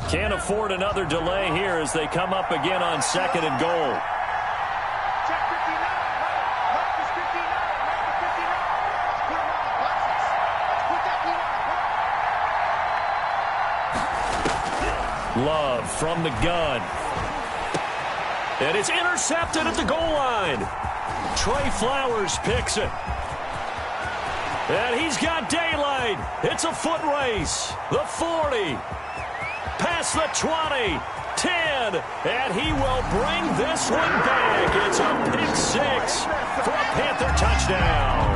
Can't afford another delay here as they come up again on 2nd and goal. Love from the gun. And it's intercepted at the goal line. Trey Flowers picks it. And he's got daylight. It's a foot race. The 40. Past the 20. 10. And he will bring this one back. It's a pick 6 for a Panther touchdown.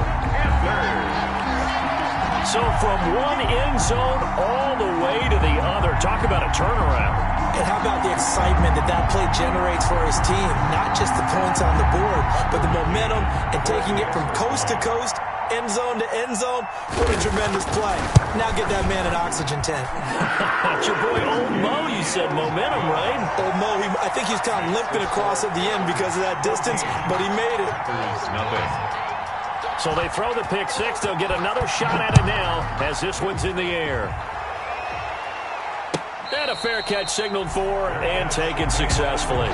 So from one end zone all the way to the other. Talk about a turnaround. And how about the excitement that play generates for his team? Not just the points on the board, but the momentum and taking it from coast to coast, end zone to end zone. What a tremendous play. Now get that man an oxygen tent. That's your boy Old Mo. You said momentum, right? Old Mo, I think he's kind of limping across at the end because of that distance, but he made it. So they throw the pick 6. They'll get another shot at it now as this one's in the air. And a fair catch signaled for and taken successfully. The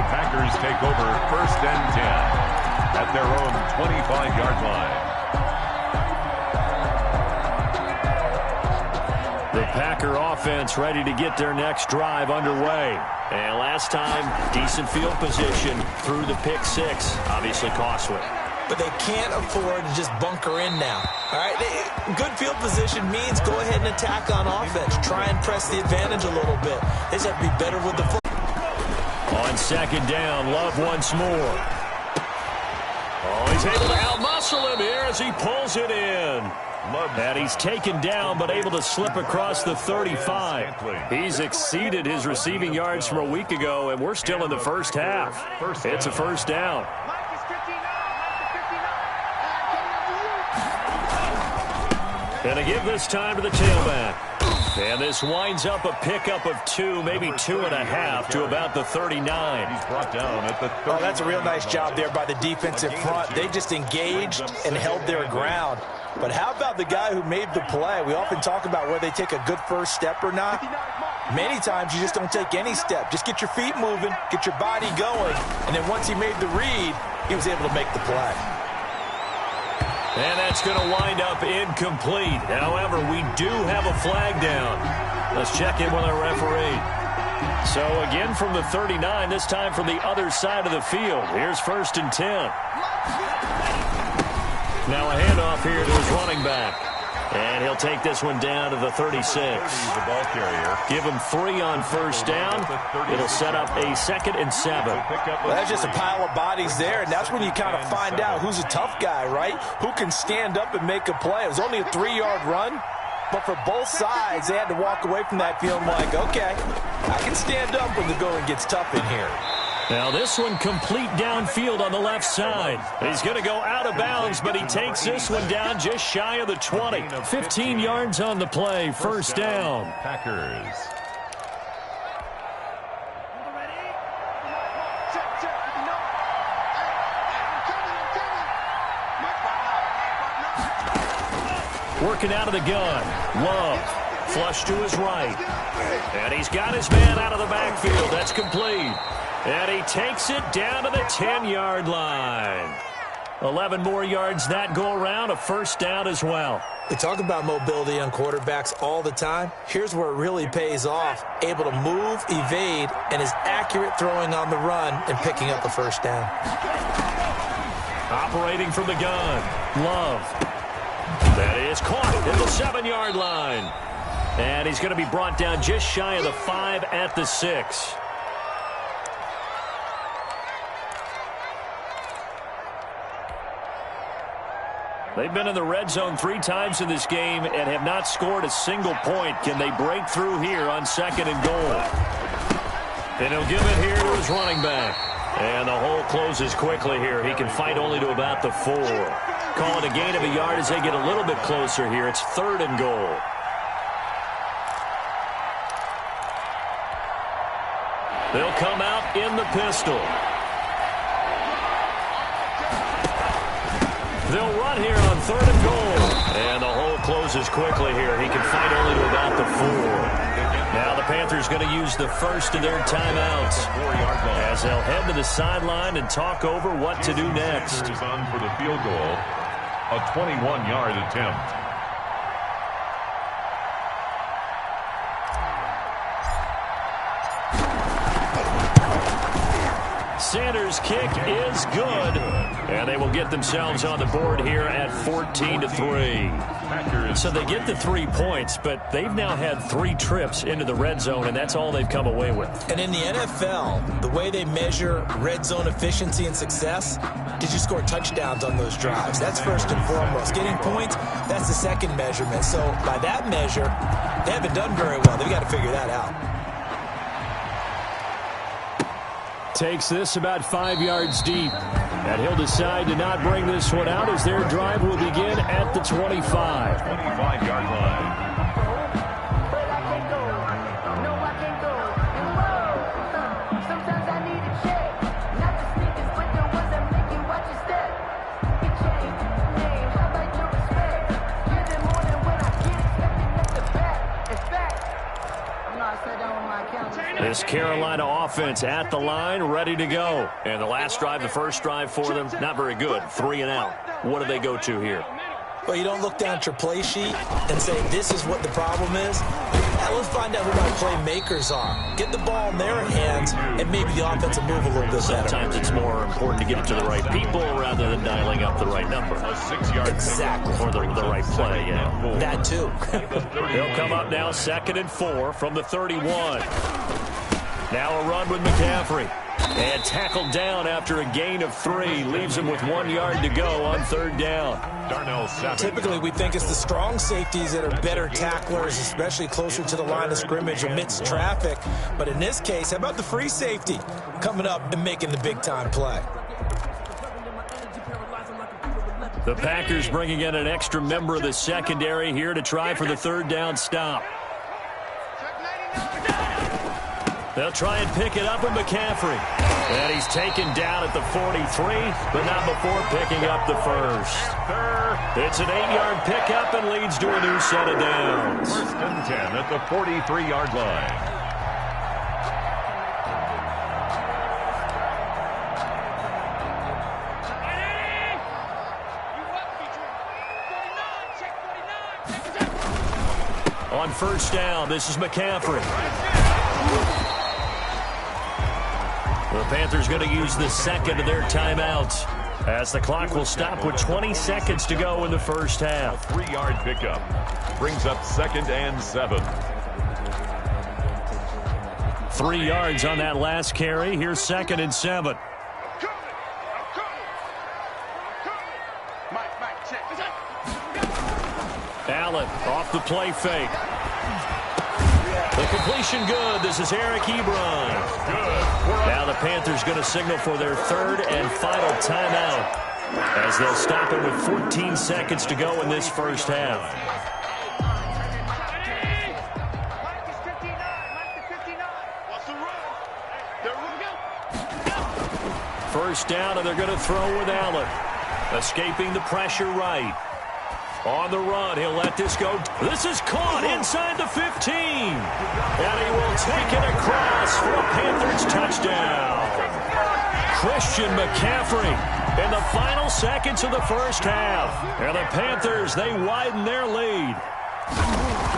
Packers take over 1st and 10 at their own 25-yard line. The Packer offense ready to get their next drive underway. And last time, decent field position through the pick 6. Obviously costly. But they can't afford to just bunker in now. All right, good field position means go ahead and attack on offense. Try and press the advantage a little bit. They just have to be better with the football. On 2nd down, Love once more. Oh, he's able to outmuscle him here as he pulls it in. And he's taken down but able to slip across the 35. He's exceeded his receiving yards from a week ago, and we're still in the first half. It's a first down. And a give this time to the tailback. And this winds up a pickup of 2, maybe 2.5 to about the 39. He's brought down at the 30. Oh, that's a real nice job there by the defensive front. They just engaged and held their ground. But how about the guy who made the play? We often talk about whether they take a good first step or not. Many times you just don't take any step. Just get your feet moving, get your body going, and then once he made the read, he was able to make the play. And that's going to wind up incomplete. However, we do have a flag down. Let's check in with our referee. So again from the 39, this time from the other side of the field. Here's 1st and 10. Now a handoff here to his running back. And he'll take this one down to the 36. The ball carrier. Give him 3 on 1st down. It'll set up a 2nd and 7. Well, that's just a pile of bodies there, and that's when you kind of find out who's a tough guy, right? Who can stand up and make a play. It was only a 3-yard run, but for both sides, they had to walk away from that feeling like, okay, I can stand up when the going gets tough in here. Now this one complete downfield on the left side. He's going to go out of bounds, but he takes this one down just shy of the 20. 15 yards on the play, 1st down. Packers. Working out of the gun. Love. Flush to his right. And he's got his man out of the backfield. That's complete. And he takes it down to the 10-yard line. 11 more yards that go around, a 1st down as well. We talk about mobility on quarterbacks all the time. Here's where it really pays off. Able to move, evade, and is accurate throwing on the run and picking up a 1st down. Operating from the gun. Love. That is caught at the 7-yard line. And he's going to be brought down just shy of the 5 at the 6. They've been in the red zone 3 times in this game and have not scored a single point. Can they break through here on 2nd and goal? And he'll give it here to his running back. And the hole closes quickly here. He can fight only to about the 4. Call it a gain of a yard as they get a little bit closer here. It's 3rd and goal. They'll come out in the pistol. They'll run here on 3rd and goal. And the hole closes quickly here. He can fight only to about the 4. Now the Panthers going to use the first of their timeouts as they'll head to the sideline and talk over what to do next. On for the field goal, a 21-yard attempt. Sanders' kick is good, and they will get themselves on the board here at 14-3. So they get the 3 points, but they've now had 3 trips into the red zone, and that's all they've come away with. And in the NFL, the way they measure red zone efficiency and success, did you score touchdowns on those drives? That's first and foremost. Getting points, that's the second measurement. So by that measure, they haven't done very well. They've got to figure that out. Takes this about 5 yards deep. And he'll decide to not bring this one out as their drive will begin at the 25. 25-yard line. This Carolina offense at the line, ready to go. And the last drive, the first drive for them, not very good. 3 and out. What do they go to here? Well, you don't look down at your play sheet and say, this is what the problem is. Now let's find out who my playmakers are. Get the ball in their hands, and maybe the offense will move a little bit better. Sometimes it's more important to get it to the right people rather than dialing up the right number. Exactly. Or the right play, yeah. That too. They'll come up now 2nd and 4 from the 31. Now a run with McCaffrey. And tackled down after a gain of 3. Leaves him with 1 yard to go on 3rd down. Typically, we think it's the strong safeties that are better tacklers, especially closer to the line of scrimmage amidst traffic. But in this case, how about the free safety coming up and making the big-time play? The Packers bringing in an extra member of the secondary here to try for the 3rd down stop. They'll try and pick it up with McCaffrey. And he's taken down at the 43, but not before picking up the first. It's an 8-yard pickup and leads to a new set of downs. 1st and 10 at the 43-yard line. On 1st down, this is McCaffrey. The Panthers going to use the 2nd of their timeouts as the clock will stop with 20 seconds to go in the first half. A 3-yard pickup brings up 2nd and 7. 3 yards on that last carry. Here's 2nd and 7. Allen off the play fake. The completion good. This is Eric Ebron. Now the Panthers going to signal for their 3rd and final timeout as they'll stop it with 14 seconds to go in this first half. First down, and they're going to throw with Allen. Escaping the pressure right. On the run, he'll let this go. This is caught inside the 15. And he will take it across for a Panthers touchdown. Christian McCaffrey in the final seconds of the first half. And the Panthers, they widen their lead.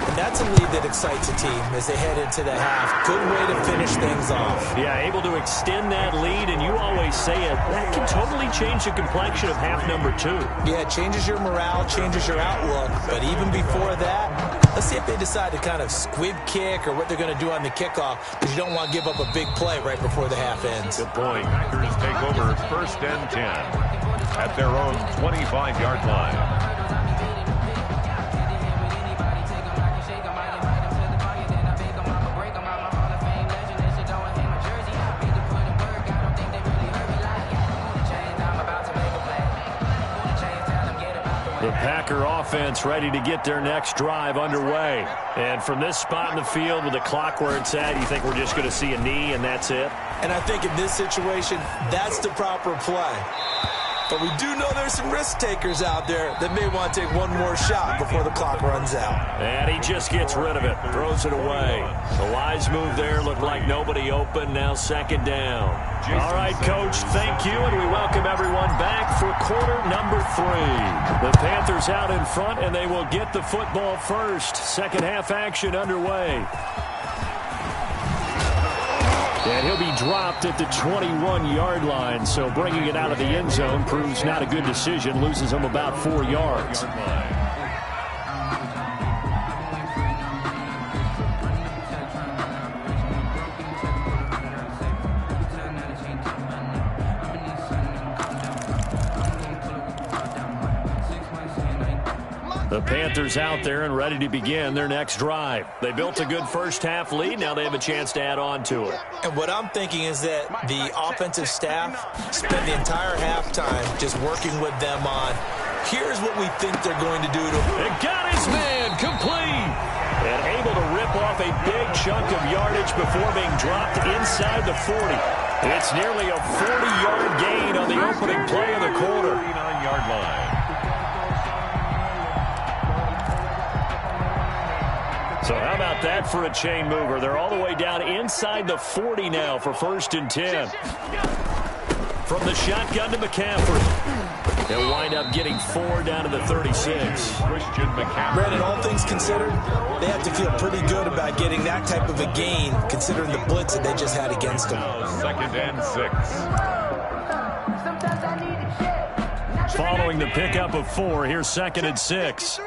And that's a lead that excites a team as they head into the half. Good way to finish things off. Yeah, able to extend that lead, and you always say it, that can totally change the complexion of half number 2. Yeah, it changes your morale, changes your outlook. But even before that, let's see if they decide to kind of squib kick or what they're going to do on the kickoff, because you don't want to give up a big play right before the half ends. Good point. Packers take over 1st and 10 at their own 25-yard line. The Packer offense ready to get their next drive underway. And from this spot in the field with the clock where it's at, you think we're just going to see a knee and that's it? And I think in this situation, that's the proper play. But we do know there's some risk takers out there that may want to take one more shot before the clock runs out. And he just gets rid of it, throws it away. The wise move there, looked like nobody open, now second down. All right, Coach, thank you, and we welcome everyone back for quarter number 3. The Panthers out in front, and they will get the football first. Second half action underway. And he'll be dropped at the 21-yard line, so bringing it out of the end zone proves not a good decision, loses him about 4 yards. The Panthers out there and ready to begin their next drive. They built a good first-half lead. Now they have a chance to add on to it. And what I'm thinking is that the offensive staff spent the entire halftime just working with them on, here's what we think they're going to do to him. And got his man complete. And able to rip off a big chunk of yardage before being dropped inside the 40. It's nearly a 40-yard gain on the opening play of the quarter. 39-yard line. So how about that for a chain mover? They're all the way down inside the 40 now for 1st and 10. From the shotgun to McCaffrey. They'll wind up getting 4 down to the 36. Christian McCaffrey. Brandon, all things considered, they have to feel pretty good about getting that type of a gain, considering the blitz that they just had against them. 2nd and 6. Following the pickup of 4, here's 2nd and 6.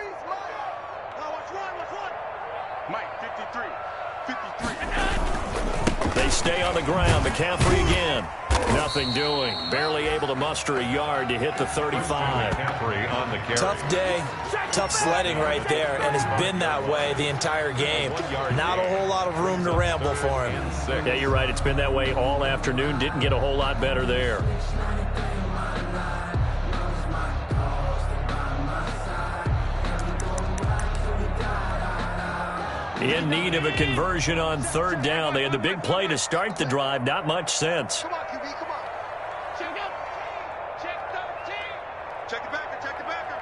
They stay on the ground. McCaffrey again. Nothing doing. Barely able to muster a yard to hit the 35. McCaffrey on the carry. Tough day, tough sledding right there, and it's been that way the entire game. Not a whole lot of room to ramble for him. Yeah, you're right. It's been that way all afternoon. Didn't get a whole lot better there. In need of a conversion on 3rd down. They had the big play to start the drive. Not much sense. Come on, QB, come on. Check up. Check 13. Check the backer, check the backer.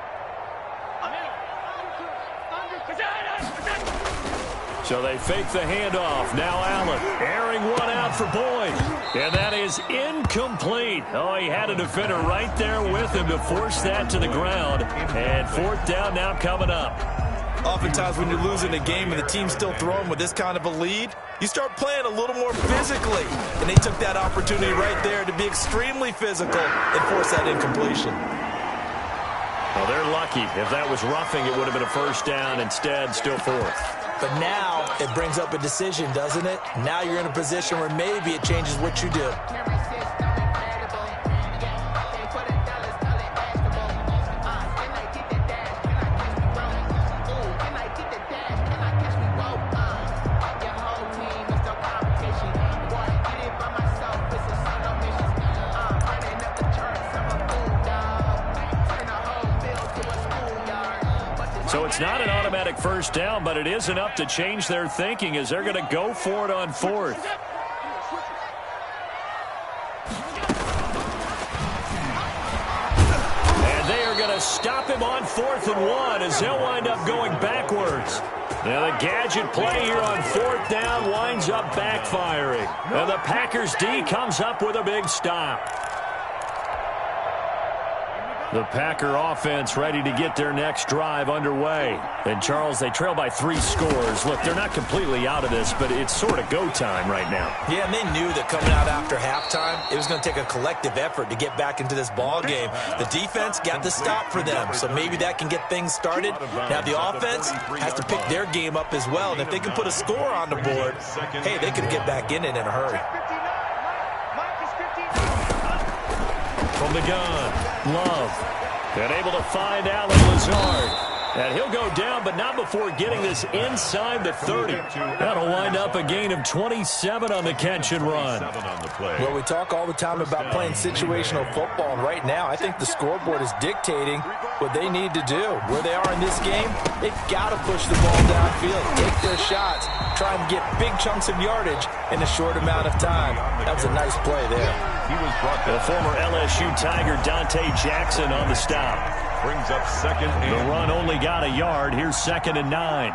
So they fake the handoff. Now Allen airing one out for Boyd. And that is incomplete. Oh, he had a defender right there with him to force that to the ground. And 4th down now coming up. Oftentimes when you're losing a game and the team's still throwing with this kind of a lead, you start playing a little more physically. And they took that opportunity right there to be extremely physical and force that incompletion. Well, they're lucky. If that was roughing, it would have been a 1st down. Instead, still 4th. But now it brings up a decision, doesn't it? Now you're in a position where maybe it changes what you do. So it's not an automatic 1st down, but it is enough to change their thinking as they're going to go for it on 4th. And they are going to stop him on 4th and 1 as they'll wind up going backwards. Now the gadget play here on 4th down winds up backfiring. And the Packers D comes up with a big stop. The Packer offense ready to get their next drive underway. And, Charles, they trail by 3 scores. Look, they're not completely out of this, but it's sort of go time right now. Yeah, and they knew that coming out after halftime, it was going to take a collective effort to get back into this ball game. The defense got the stop for them, so maybe that can get things started. Now the offense has to pick their game up as well, and if they can put a score on the board, hey, they could get back in it in a hurry. From the gun, Love. And able to find Allen Lazard. And he'll go down, but not before getting this inside the 30. That'll wind up a gain of 27 on the catch and run. Well, we talk all the time about playing situational football, and right now I think the scoreboard is dictating what they need to do. Where they are in this game, they've got to push the ball downfield, take their shots, try and get big chunks of yardage in a short amount of time. That was a nice play there. He was brought down. The former LSU Tiger Dante Jackson on the stop. Brings up second and... The run only got a yard. Here's 2nd and 9.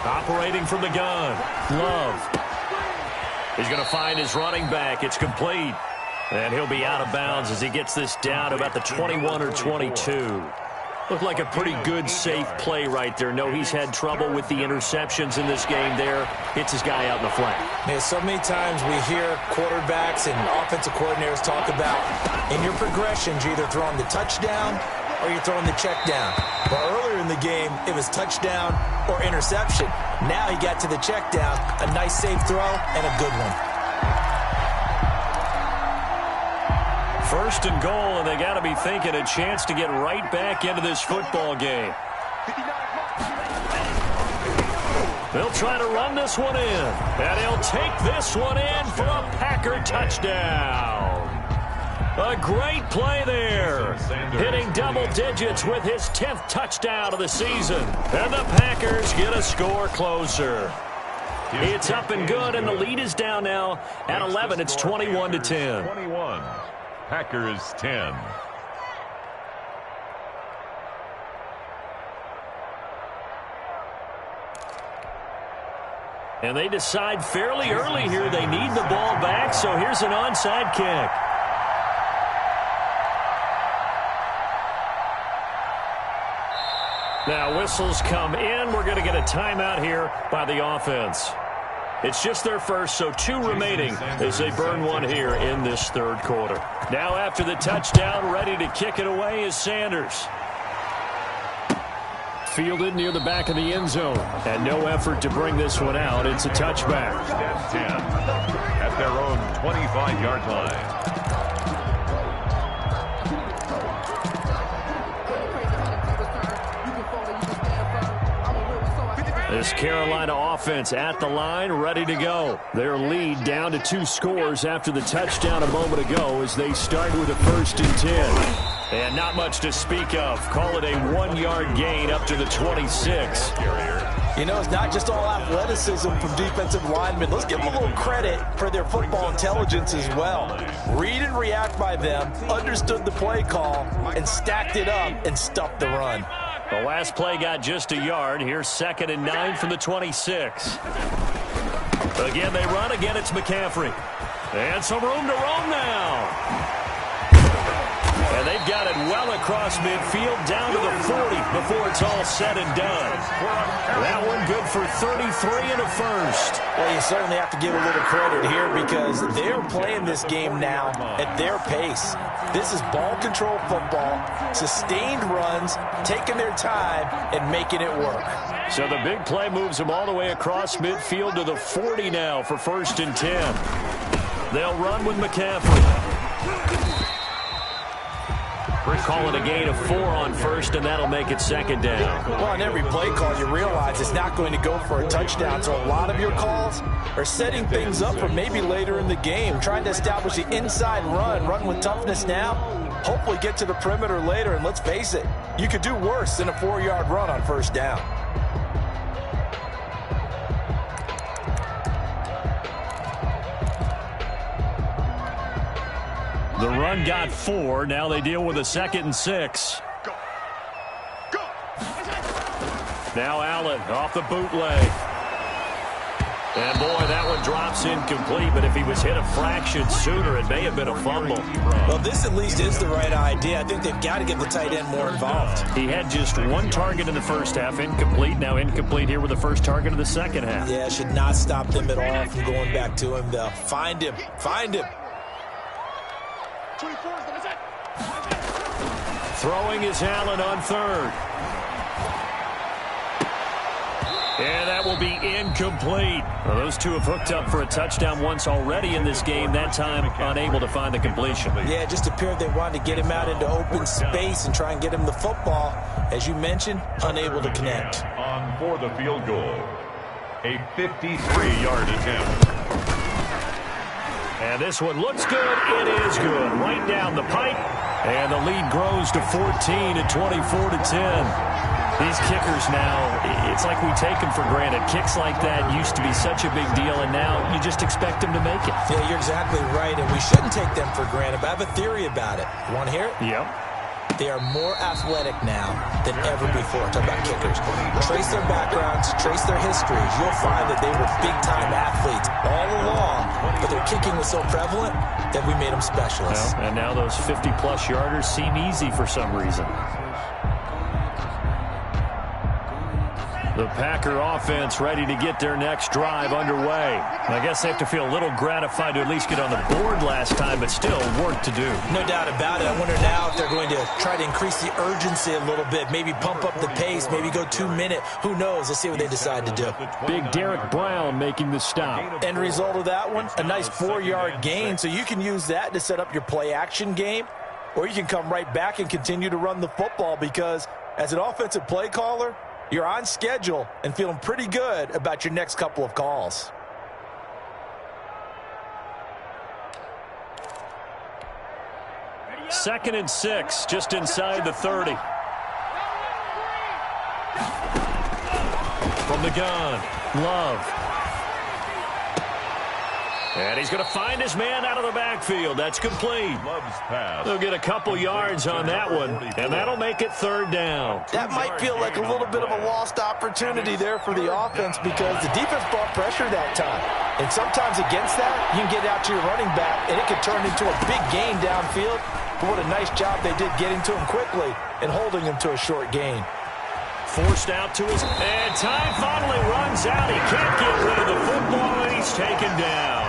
Operating from the gun. Love. He's going to find his running back. It's complete. And he'll be out of bounds as he gets this down to about the 21 or 22. Looked like a pretty good, safe play right there. No, he's had trouble with the interceptions in this game there. Hits his guy out in the flat. Yeah, so many times we hear quarterbacks and offensive coordinators talk about in your progressions, you're either throwing the touchdown or you're throwing the check down. But earlier in the game, it was touchdown or interception. Now he got to the check down, a nice safe throw, and a good one. 1st and goal, and they got to be thinking a chance to get right back into this football game. They'll try to run this one in, and he'll take this one in for a Packer touchdown. A great play there, hitting double digits with his 10th touchdown of the season. And the Packers get a score closer. It's up and good, and the lead is down now at 11. It's 21-10. 21. Packers 10. And they decide fairly early here they need the ball back, so here's an onside kick. Now whistles come in. We're going to get a timeout here by the offense. It's just their first, so 2 remaining as they burn one here in this 3rd quarter. Now after the touchdown, ready to kick it away is Sanders. Fielded near the back of the end zone. And no effort to bring this one out. It's a touchback. 10 at their own 25-yard line. This Carolina offense at the line, ready to go. Their lead down to 2 scores after the touchdown a moment ago as they start with a 1st and 10. And not much to speak of. Call it a 1-yard gain up to the 26. You know, it's not just all athleticism from defensive linemen. Let's give them a little credit for their football intelligence as well. Read and react by them, understood the play call, and stacked it up and stuffed the run. The last play got just a yard. Here's 2nd and 9 from the 26. Again, they run. Again, it's McCaffrey. And some room to roam now. And they've got it well across midfield down to the 40 before it's all said and done. That one good for 33 and a 1st. Well, you certainly have to give a little credit here because they're playing this game now at their pace. This is ball control football, sustained runs, taking their time and making it work. So the big play moves them all the way across midfield to the 40 now for 1st and 10. They'll run with McCaffrey. Call it a gain of 4 on 1st, and that'll make it 2nd down. Well, on every play call, you realize it's not going to go for a touchdown. So a lot of your calls are setting things up for maybe later in the game, trying to establish the inside run with toughness now, hopefully get to the perimeter later. And let's face it, you could do worse than a 4-yard run on 1st down. The run got 4. Now they deal with a 2nd and 6. Go. Go. Now Allen off the bootleg. And boy, that one drops incomplete, but if he was hit a fraction sooner, it may have been a fumble. Well, this at least is the right idea. I think they've got to get the tight end more involved. He had just 1 target in the 1st half, incomplete. Now incomplete here with the 1st target of the 2nd half. Yeah, should not stop them at all from going back to him, though. Find him. Find him. 24 is the set. Throwing is Allen on 3rd. And that will be incomplete. Well, those two have hooked up for a touchdown once already in this game, that time unable to find the completion. Yeah, it just appeared they wanted to get him out into open space and try and get him the football. As you mentioned, unable to connect. On for the field goal. A 53-yard attempt. And this one looks good. It is good. Right down the pipe. And the lead grows to 14 at 24-10. These kickers now, it's like we take them for granted. Kicks like that used to be such a big deal, and now you just expect them to make it. Yeah, you're exactly right, and we shouldn't take them for granted, but I have a theory about it. You want to hear it? Yep. They are more athletic now than ever before. Talk about kickers. Trace their backgrounds, trace their histories. You'll find that they were big-time athletes all along, but their kicking was so prevalent that we made them specialists. Well, and now those 50-plus yarders seem easy for some reason. The Packer offense ready to get their next drive underway. I guess they have to feel a little gratified to at least get on the board last time, but still work to do. No doubt about it. I wonder now if they're going to try to increase the urgency a little bit, maybe pump up the pace, maybe go 2 minute. Who knows? Let's see what they decide to do. Big Derek Brown making the stop. End result of that one, a nice 4-yard gain, so you can use that to set up your play-action game, or you can come right back and continue to run the football because as an offensive play caller, you're on schedule and feeling pretty good about your next couple of calls. Second and 6, just inside the 30. From the gun, Love. And he's going to find his man out of the backfield. That's complete. Love's pass. They'll get a couple yards on that one, and that'll make it third down. That might feel like a little bit of a lost opportunity there for the offense because the defense brought pressure that time. And sometimes against that, you can get out to your running back, and it could turn into a big gain downfield. But what a nice job they did getting to him quickly and holding him to a short gain. Forced out to his... And time finally runs out. He can't get rid of the football, and he's taken down.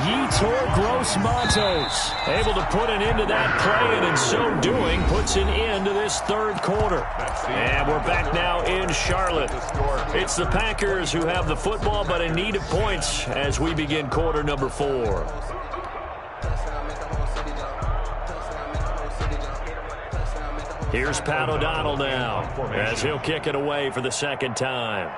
Yetur Gross-Matos able to put an end to that play, and in so doing puts an end to this third quarter. And we're back now in Charlotte. It's the Packers who have the football but in need of points as we begin quarter number 4. Here's Pat O'Donnell now as he'll kick it away for the second time.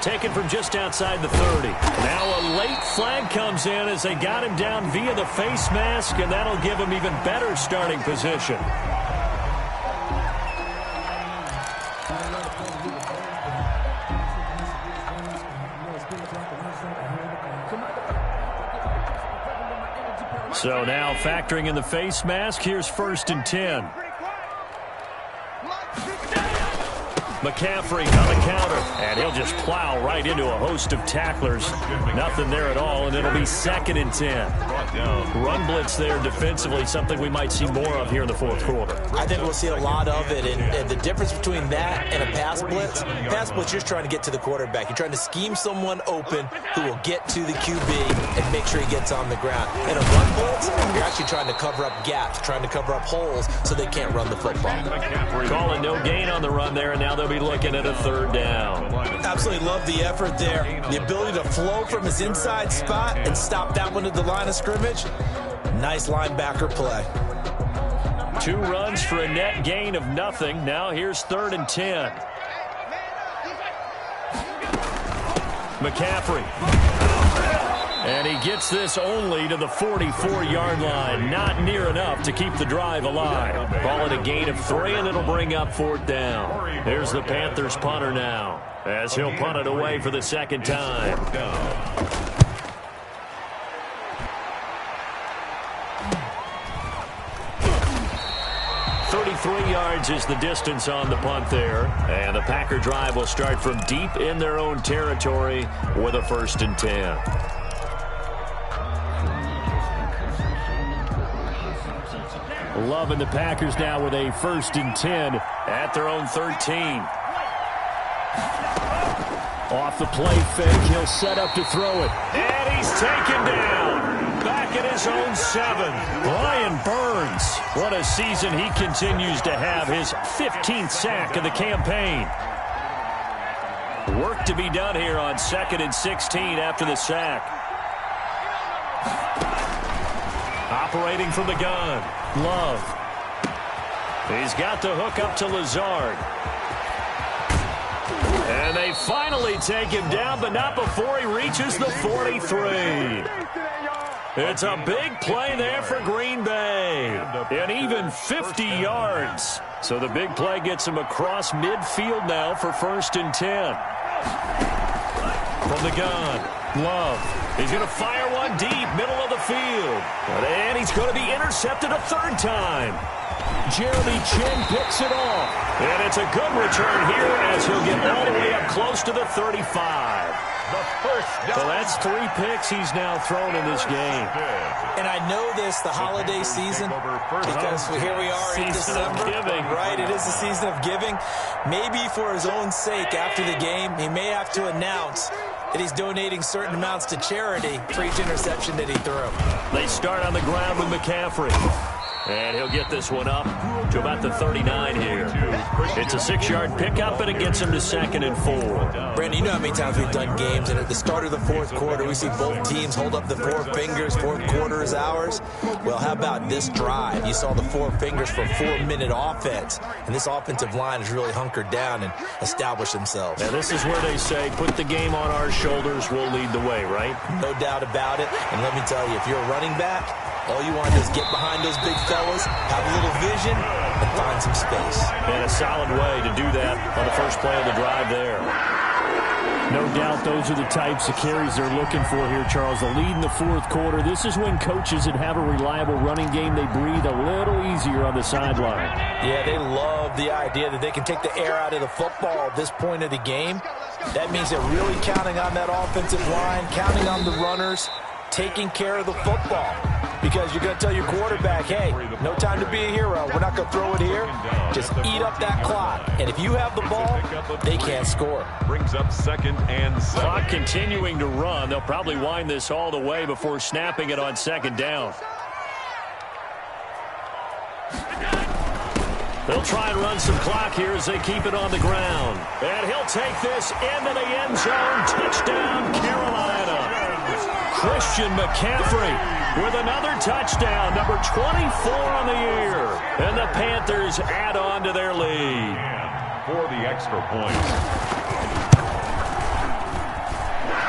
Taken from just outside the 30. Now a late flag comes in as they got him down via the face mask, and that'll give him even better starting position. So now factoring in the face mask, here's 1st and 10. McCaffrey on the counter, and he'll just plow right into a host of tacklers. Nothing there at all, and it'll be 2nd and 10. Run blitz there defensively, something we might see more of here in the fourth quarter. I think we'll see a lot of it, and the difference between that and a pass blitz, you're just trying to get to the quarterback. You're trying to scheme someone open who will get to the QB and make sure he gets on the ground. In a run blitz, you're actually trying to cover up gaps, trying to cover up holes so they can't run the football. Calling no gain on the run there, and now they'll be looking at a third down. Absolutely love the effort there. The ability to flow from his inside spot and stop that one at the line of scrimmage. Nice linebacker play. 2 runs for a net gain of nothing. Now here's 3rd and 10. McCaffrey. And he gets this only to the 44-yard line. Not near enough to keep the drive alive. Call it a gain of 3, and it'll bring up 4th down. Here's the Panthers punter now, as he'll punt it away for the second time. 33 yards is the distance on the punt there. And the Packer drive will start from deep in their own territory with a 1st and 10. Love and the Packers now with a 1st and 10 at their own 13. Off the play fake, he'll set up to throw it. And he's taken down. Back at his own 7. Brian Burns. What a season he continues to have. His 15th sack of the campaign. Work to be done here on 2nd and 16 after the sack. Operating from the gun. Love. He's got the hook up to Lazard. And they finally take him down, but not before he reaches the 43. It's a big play there for Green Bay. And even 50 yards. So the big play gets him across midfield now for 1st and 10. From the gun, Love. He's going to fire one deep, middle of the field. And he's going to be intercepted a 3rd time. Jeremy Chin picks it off. And it's a good return here as he'll get all the way up close to the 35. So that's 3 picks he's now thrown in this game. And I know this, the holiday season, because here we are in December. Right, it is the season of giving. Maybe for his own sake after the game, he may have to announce that he's donating certain amounts to charity for each interception that he threw. They start on the ground with McCaffrey. And he'll get this one up to about the 39 here. It's a 6-yard pickup, and it gets him to 2nd and 4. Brandon, you know how many times we've done games, and at the start of the 4th quarter, we see both teams hold up the 4 fingers, 4th quarter is ours. Well, how about this drive? You saw the 4 fingers for 4-minute offense, and this offensive line has really hunkered down and established themselves. Now, this is where they say, put the game on our shoulders, we'll lead the way, right? No doubt about it, and let me tell you, if you're a running back, all you want to do is get behind those big fellas, have a little vision, and find some space. And a solid way to do that on the first play of the drive there. No doubt those are the types of carries they're looking for here, Charles. The lead in the 4th quarter. This is when coaches that have a reliable running game, they breathe a little easier on the sideline. Yeah, they love the idea that they can take the air out of the football at this point of the game. That means they're really counting on that offensive line, counting on the runners, taking care of the football. Because you're going to tell your quarterback, hey, no time to be a hero. We're not going to throw it here. Just eat up that clock. And if you have the ball, they can't score. Brings up 2nd and 7. Clock continuing to run. They'll probably wind this all the way before snapping it on 2nd down. They'll try and run some clock here as they keep it on the ground. And he'll take this into the end zone. Touchdown, Carolina. Christian McCaffrey with another touchdown, number 24 on the year. And the Panthers add on to their lead. For the extra point.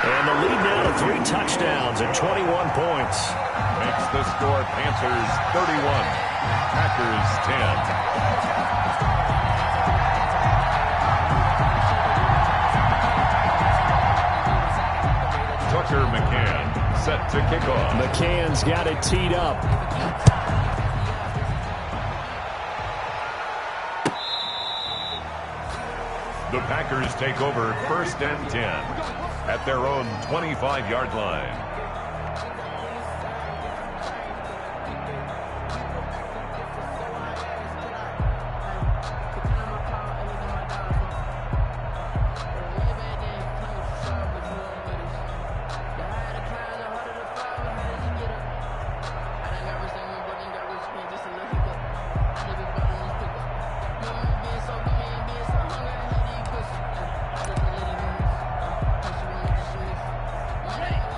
And the lead now to 3 touchdowns and 21 points. Makes the score Panthers 31, Packers 10. Tucker McCann set to kick off. McCann's got it teed up. The Packers take over 1st and 10 at their own 25-yard line.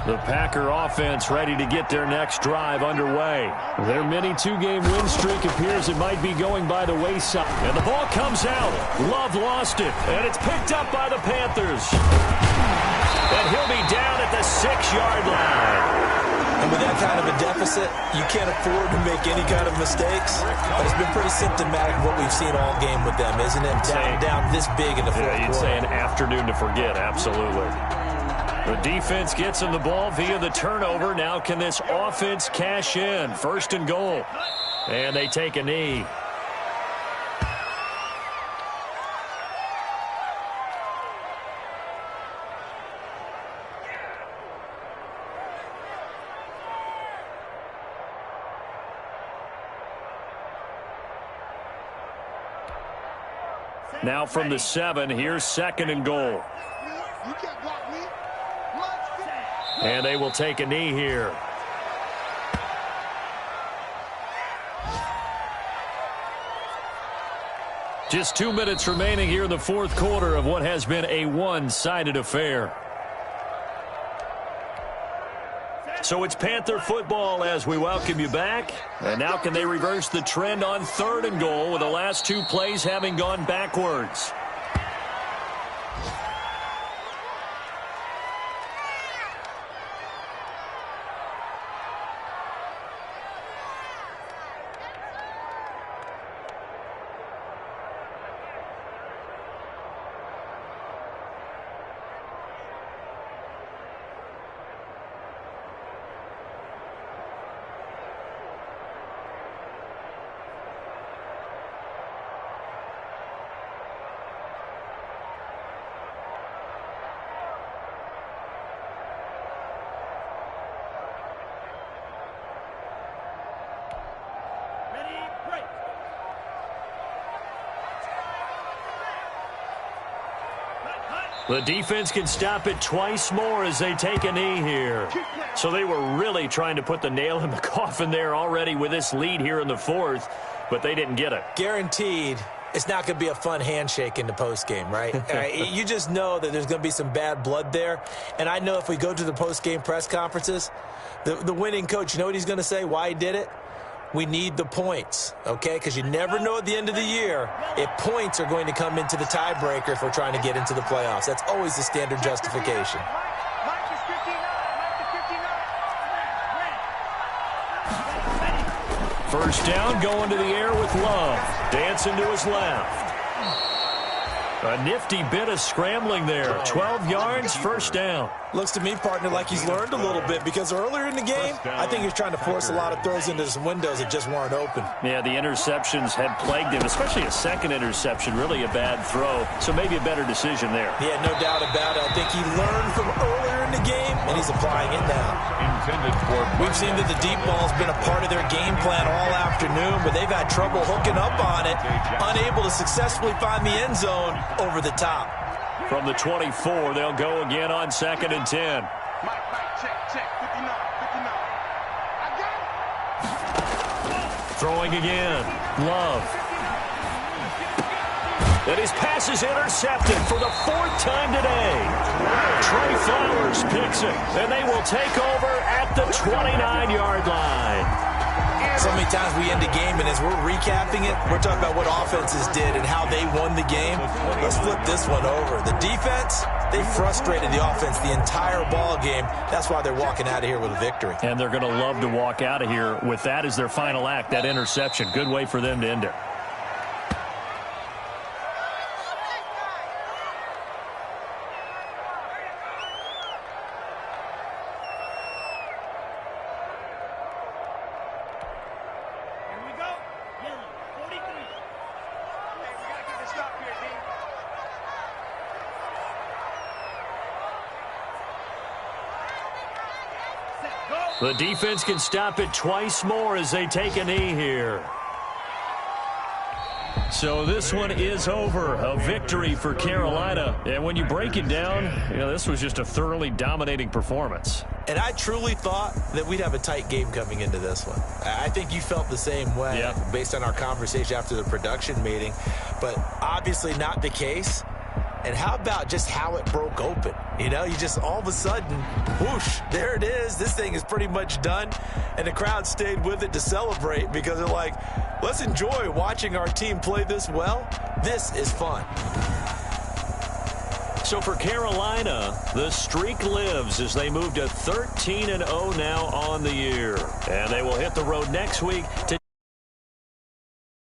The Packer offense ready to get their next drive underway. Their mini 2-game win streak appears it might be going by the wayside. And the ball comes out. Love lost it. And it's picked up by the Panthers. And he'll be down at the 6-yard line. And with that kind of a deficit, you can't afford to make any kind of mistakes. But it's been pretty symptomatic of what we've seen all game with them, isn't it? Down this big in the 4th quarter. You'd say an afternoon to forget, absolutely. The defense gets him the ball via the turnover. Now can this offense cash in? 1st and goal. And they take a knee. Now from the 7, here's 2nd and goal. And they will take a knee here. Just 2 minutes remaining here in the 4th quarter of what has been a one-sided affair. So it's Panther football as we welcome you back. And now can they reverse the trend on 3rd and goal with the last 2 plays having gone backwards? The defense can stop it twice more as they take a knee here. So they were really trying to put the nail in the coffin there already with this lead here in the fourth, but they didn't get it. Guaranteed it's not going to be a fun handshake in the postgame, right? You just know that there's going to be some bad blood there. And I know if we go to the postgame press conferences, the winning coach, you know what he's going to say, why he did it? We need the points, okay? Because you never know at the end of the year if points are going to come into the tiebreaker if we're trying to get into the playoffs. That's always the standard justification. First down, going to the air with Love. Dancing to his left. A nifty bit of scrambling there. 12 yards, first down. Looks to me, partner, like he's learned a little bit because earlier in the game, I think he was trying to force a lot of throws into some windows that just weren't open. Yeah, the interceptions had plagued him, especially a second interception, really a bad throw. So maybe a better decision there. Yeah, no doubt about it. I think he learned from earlier in the game, and he's applying it now. We've seen that the deep ball's been a part of their game plan all afternoon, but they've had trouble hooking up on it, unable to successfully find the end zone over the top. From the 24, they'll go again on 2nd and 10. Mike, check, 59, 59. I got it. Throwing again. Love. And his pass is intercepted for the 4th time today. Trey Flowers picks it, and they will take over at the 29-yard line. So many times we end a game, and as we're recapping it, we're talking about what offenses did and how they won the game. Let's flip this one over. The defense, they frustrated the offense the entire ball game. That's why they're walking out of here with a victory. And they're going to love to walk out of here with that as their final act, that interception. Good way for them to end it. The defense can stop it twice more as they take a knee here. So this one is over. A victory for Carolina. And when you break it down, this was just a thoroughly dominating performance. And I truly thought that we'd have a tight game coming into this one. I think you felt the same way based on our conversation after the production meeting. But obviously not the case. And how about just how it broke open? You just all of a sudden, whoosh, there it is. This thing is pretty much done. And the crowd stayed with it to celebrate because they're like, let's enjoy watching our team play this well. This is fun. So for Carolina, the streak lives as they move to 13-0 now on the year. And they will hit the road next week to